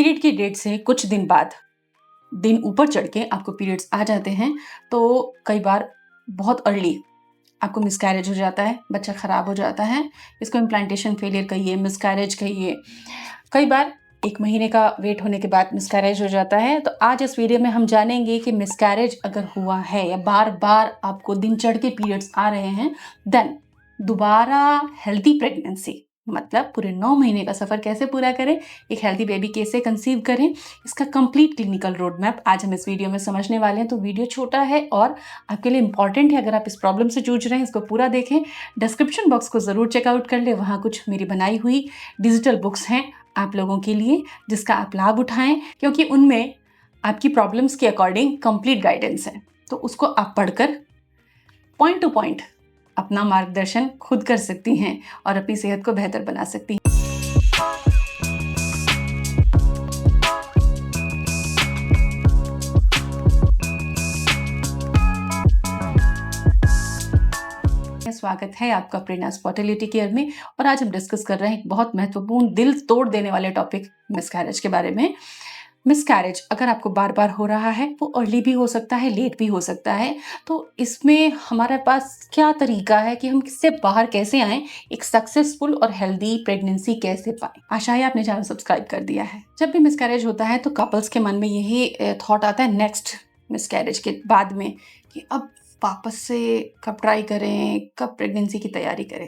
Period की date से कुछ दिन बाद दिन ऊपर चढ़ के आपको पीरियड्स आ जाते हैं, तो कई बार बहुत अर्ली आपको मिसकैरेज हो जाता है, बच्चा खराब हो जाता है। इसको इम्प्लांटेशन फेलियर कहिए, मिसकैरेज कहिए। कई बार 1 महीने का वेट होने के बाद मिसकैरेज हो जाता है। तो आज इस वीडियो में हम जानेंगे कि मिसकैरेज अगर हुआ है या बार-बार आपको दिन चढ़ के पीरियड्स आ रहे हैं, देन दोबारा हेल्दी प्रेगनेंसी मतलब पूरे 9 महीने का सफ़र कैसे पूरा करें, एक हेल्दी बेबी कैसे कंसीव करें, इसका कंप्लीट क्लिनिकल रोड मैप आज हम इस वीडियो में समझने वाले हैं। तो वीडियो छोटा है और आपके लिए इंपॉर्टेंट है। अगर आप इस प्रॉब्लम से जूझ रहे हैं, इसको पूरा देखें। डिस्क्रिप्शन बॉक्स को ज़रूर चेकआउट कर लें, वहाँ कुछ मेरी बनाई हुई डिजिटल बुक्स हैं आप लोगों के लिए, जिसका आप लाभ उठाएं, क्योंकि उनमें आपकी प्रॉब्लम्स के अकॉर्डिंग कंप्लीट गाइडेंस है। तो उसको आप पढ़कर पॉइंट टू पॉइंट अपना मार्गदर्शन खुद कर सकती हैं और अपनी सेहत को बेहतर बना सकती हैं। स्वागत है आपका प्रेरणास फर्टिलिटी केयर में। और आज हम डिस्कस कर रहे हैं एक बहुत महत्वपूर्ण, दिल तोड़ देने वाले टॉपिक मिसकैरेज के बारे में। मिसकैरेज अगर आपको बार बार हो रहा है, वो अर्ली भी हो सकता है, लेट भी हो सकता है। तो इसमें हमारे पास क्या तरीका है कि हम इससे बाहर कैसे आएं, एक सक्सेसफुल और हेल्दी प्रेगनेंसी कैसे पाएं। आशा है आपने चैनल सब्सक्राइब कर दिया है। जब भी मिसकैरेज होता है तो कपल्स के मन में यही थॉट आता है नेक्स्ट मिसकैरेज के बाद में कि अब वापस से कब ट्राई करें, कब प्रेगनेंसी की तैयारी करें,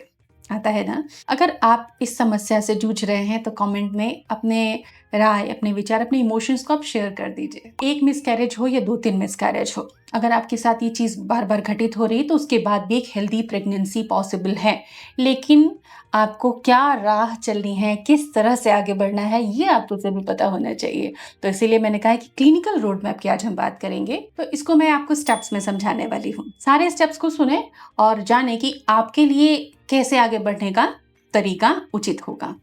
आता है ना। अगर आप इस समस्या से जूझ रहे हैं तो कमेंट में अपने राय, अपने विचार, अपने इमोशंस को आप शेयर कर दीजिए। एक मिसकैरेज हो या 2-3 मिसकैरेज हो, अगर आपके साथ ये चीज़ बार बार घटित हो रही है तो उसके बाद भी एक हेल्दी प्रेगनेंसी पॉसिबल है। लेकिन आपको क्या राह चलनी है, किस तरह से आगे बढ़ना है, ये आपको ज़रूर पता होना चाहिए। तो इसीलिए मैंने कहा कि क्लिनिकल रोड मैप की आज हम बात करेंगे। तो इसको मैं आपको स्टेप्स में समझाने वाली हूँ। सारे स्टेप्स को सुने और जाने कि आपके लिए कैसे आगे बढ़ने का तरीका उचित होगा।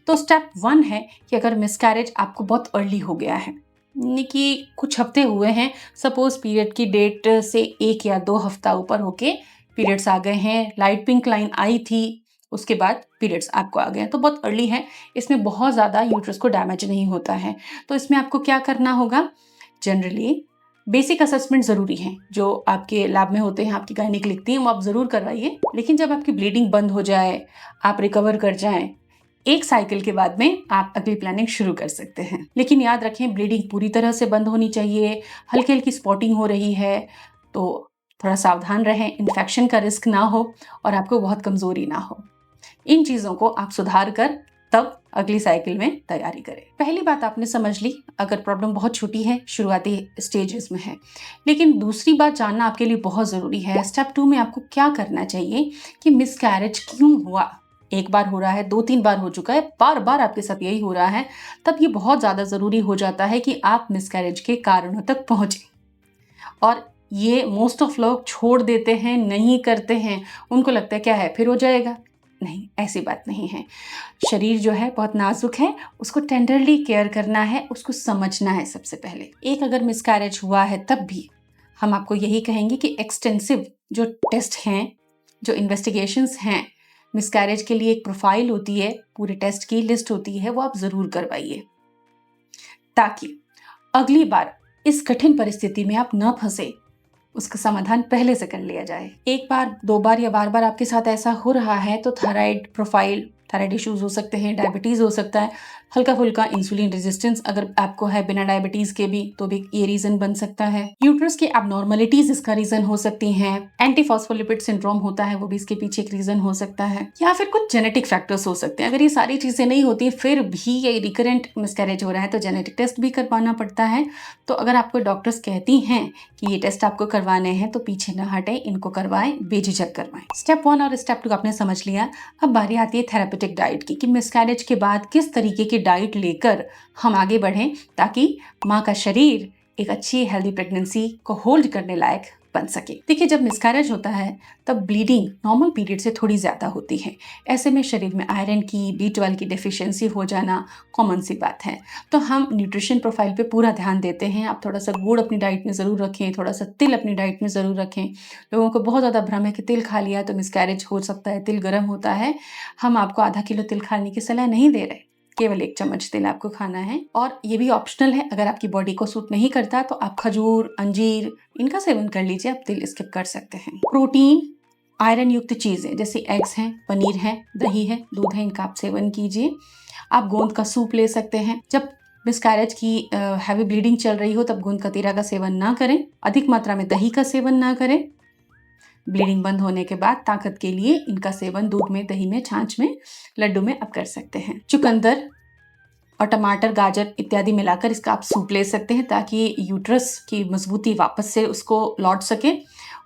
तो स्टेप 1 है कि अगर मिसकैरेज आपको बहुत अर्ली हो गया है, यानी कि कुछ हफ्ते हुए हैं, सपोज पीरियड की डेट से 1 या 2 हफ्ता ऊपर होके पीरियड्स आ गए हैं, लाइट पिंक लाइन आई थी, उसके बाद पीरियड्स आपको आ गए हैं, तो बहुत अर्ली है। इसमें बहुत ज़्यादा यूट्रस को डैमेज नहीं होता है। तो इसमें आपको क्या करना होगा, जनरली बेसिक असेसमेंट ज़रूरी है जो आपके लैब में होते हैं, आपकी गायनिक लिखती हैं, वो आप ज़रूर करवाइए। लेकिन जब आपकी ब्लीडिंग बंद हो जाए, आप रिकवर कर जाएं, एक साइकिल के बाद में आप अगली प्लानिंग शुरू कर सकते हैं। लेकिन याद रखें, ब्लीडिंग पूरी तरह से बंद होनी चाहिए। हल्की हल्की स्पॉटिंग हो रही है तो थोड़ा सावधान रहें, इन्फेक्शन का रिस्क ना हो और आपको बहुत कमज़ोरी ना हो। इन चीज़ों को आप सुधार कर तब अगली साइकिल में तैयारी करें। पहली बात आपने समझ ली, अगर प्रॉब्लम बहुत छोटी है, शुरुआती स्टेजेस में है। लेकिन दूसरी बात जानना आपके लिए बहुत ज़रूरी है, स्टेप 2 में आपको क्या करना चाहिए कि मिसकैरेज क्यों हुआ। एक बार हो रहा है, 2-3 बार हो चुका है, बार बार आपके साथ यही हो रहा है, तब ये बहुत ज़्यादा ज़रूरी हो जाता है कि आप मिसकैरेज के कारणों तक पहुँचें। और ये मोस्ट ऑफ लोग छोड़ देते हैं, नहीं करते हैं। उनको लगता है क्या है, फिर हो जाएगा। नहीं, ऐसी बात नहीं है। शरीर जो है बहुत नाजुक है, उसको टेंडरली केयर करना है, उसको समझना है सबसे पहले। एक अगर मिसकैरेज हुआ है तब भी हम आपको यही कहेंगे कि एक्सटेंसिव जो टेस्ट हैं, जो इन्वेस्टिगेशंस हैं, मिसकैरेज के लिए एक प्रोफाइल होती है, पूरे टेस्ट की लिस्ट होती है, वो आप ज़रूर करवाइए ताकि अगली बार इस कठिन परिस्थिति में आप न फंसे, उसका समाधान पहले से कर लिया जाए। एक बार, 2 बार या बार-बार आपके साथ ऐसा हो रहा है तो थायराइड प्रोफाइल, थायराइड इश्यूज हो सकते हैं, डायबिटीज़ हो सकता है, हल्का-फुल्का इंसुलिन रेजिस्टेंस अगर आपको है बिना डायबिटीज़ के भी, तो भी ये रीज़न बन सकता है। यूट्रस की एबनॉर्मलिटीज़ इसका रीज़न हो सकती हैं। एंटीफॉस्फोलिपिड सिंड्रोम होता है, वो भी इसके पीछे एक रीज़न हो सकता है। या फिर कुछ जेनेटिक फैक्टर्स हो सकते हैं। अगर ये सारी चीज़ें नहीं होती फिर भी ये रिकरेंट मिसकैरेज हो रहा है तो जेनेटिक टेस्ट भी करवाना पड़ता है। तो अगर आपको डॉक्टर्स कहती हैं कि ये टेस्ट आपको करवाने हैं तो पीछे न हटें, इनको करवाएं, बेझिझक करवाएं। स्टेप 1 और स्टेप 2 आपने समझ लिया। अब बारी आती है थेरेपेटिक डाइट की, कि मिसकैरेज के बाद किस तरीके की डाइट लेकर हम आगे बढ़ें ताकि माँ का शरीर एक अच्छी हेल्दी प्रेगनेंसी को होल्ड करने लायक बन सके। देखिए, जब मिसकैरेज होता है तब ब्लीडिंग नॉर्मल पीरियड से थोड़ी ज़्यादा होती है। ऐसे में शरीर में आयरन की, B12 की डेफिशिएंसी हो जाना कॉमन सी बात है। तो हम न्यूट्रिशन प्रोफाइल पे पूरा ध्यान देते हैं। आप थोड़ा सा गुड़ अपनी डाइट में ज़रूर रखें, थोड़ा सा तिल अपनी डाइट में ज़रूर रखें। लोगों को बहुत ज़्यादा भ्रम है कि तिल खा लिया तो मिसकैरेज हो सकता है, तिल गर्म होता है। हम आपको आधा किलो तिल खाने की सलाह नहीं दे रहे, केवल 1 चम्मच तिल आपको खाना है और ये भी ऑप्शनल है। अगर आपकी बॉडी को सूट नहीं करता तो आप खजूर, अंजीर इनका सेवन कर लीजिए, आप तिल स्किप कर सकते हैं। प्रोटीन, आयरन युक्त चीजें जैसे एग्स हैं, पनीर है, दही है, दूध है, इनका आप सेवन कीजिए। आप गोंद का सूप ले सकते हैं। जब मिसकैरेज की हैवी ब्लीडिंग चल रही हो तब गोंद कतीरा का सेवन ना करें। अधिक मात्रा में दही का सेवन ना करें। ब्लीडिंग बंद होने के बाद ताकत के लिए इनका सेवन दूध में, दही में, छाछ में, लड्डू में आप कर सकते हैं। चुकंदर और टमाटर, गाजर इत्यादि मिलाकर इसका आप सूप ले सकते हैं ताकि यूट्रस की मजबूती वापस से उसको लौट सके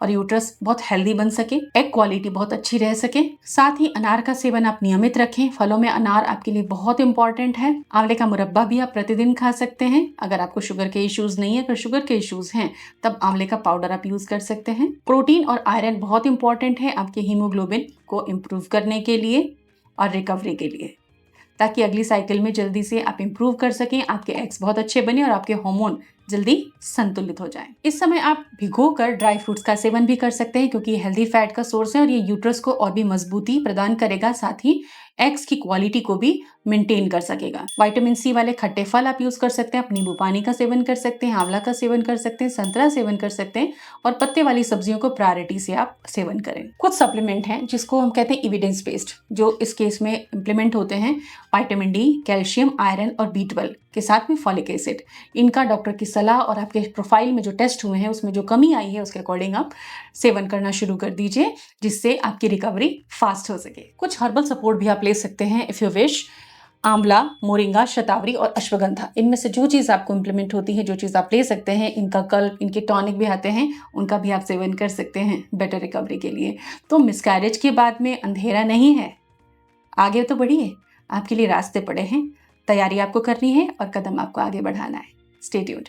और यूट्रस बहुत हेल्दी बन सके, एग क्वालिटी बहुत अच्छी रह सके। साथ ही अनार का सेवन आप नियमित रखें। फलों में अनार आपके लिए बहुत इंपॉर्टेंट है। आंवले का मुरब्बा भी आप प्रतिदिन खा सकते हैं। अगर आपको शुगर के इश्यूज नहीं है, अगर शुगर के इश्यूज हैं तब आंवले का पाउडर आप यूज कर सकते हैं। प्रोटीन और आयरन बहुत इंपॉर्टेंट है आपके हीमोग्लोबिन को इम्प्रूव करने के लिए और रिकवरी के लिए, ताकि अगली साइकिल में जल्दी से आप इंप्रूव कर सकें, आपके एग्स बहुत अच्छे बने और आपके हार्मोन जल्दी संतुलित हो जाएं। इस समय आप भिगोकर ड्राई फ्रूट्स का सेवन भी कर सकते हैं क्योंकि ये हेल्दी फैट का सोर्स है और ये यूट्रस को और भी मजबूती प्रदान करेगा, साथ ही एग्स की क्वालिटी को भी मेंटेन कर सकेगा। विटामिन सी वाले खट्टे फल आप यूज कर सकते हैं। आप नींबू पानी का सेवन कर सकते हैं, आंवला का सेवन कर सकते हैं, संतरा सेवन कर सकते हैं और पत्ते वाली सब्जियों को प्रायोरिटी से आप सेवन करें। कुछ सप्लीमेंट हैं जिसको हम कहते हैं एविडेंस बेस्ड, जो इस केस में इम्प्लीमेंट होते हैं। विटामिन डी, कैल्शियम, आयरन और B12 के साथ में फॉलिक एसिड। इनका डॉक्टर की सलाह और आपके प्रोफाइल में जो टेस्ट हुए हैं उसमें जो कमी आई है उसके अकॉर्डिंग आप सेवन करना शुरू कर दीजिए, जिससे आपकी रिकवरी फास्ट हो सके। कुछ हर्बल सपोर्ट भी आप ले सकते हैं इफ यू विश। आंवला, मोरिंगा, शतावरी और अश्वगंधा, इनमें से जो चीज़ आपको इम्प्लीमेंट होती है, जो चीज़ आप ले सकते हैं, इनका कल्प, इनके टॉनिक भी आते हैं, उनका भी आप सेवन कर सकते हैं बेटर रिकवरी के लिए। तो मिसकैरेज के बाद में अंधेरा नहीं है, आगे तो बढ़िए, आपके लिए रास्ते पड़े हैं। तैयारी आपको करनी है और कदम आपको आगे बढ़ाना है। Stay tuned.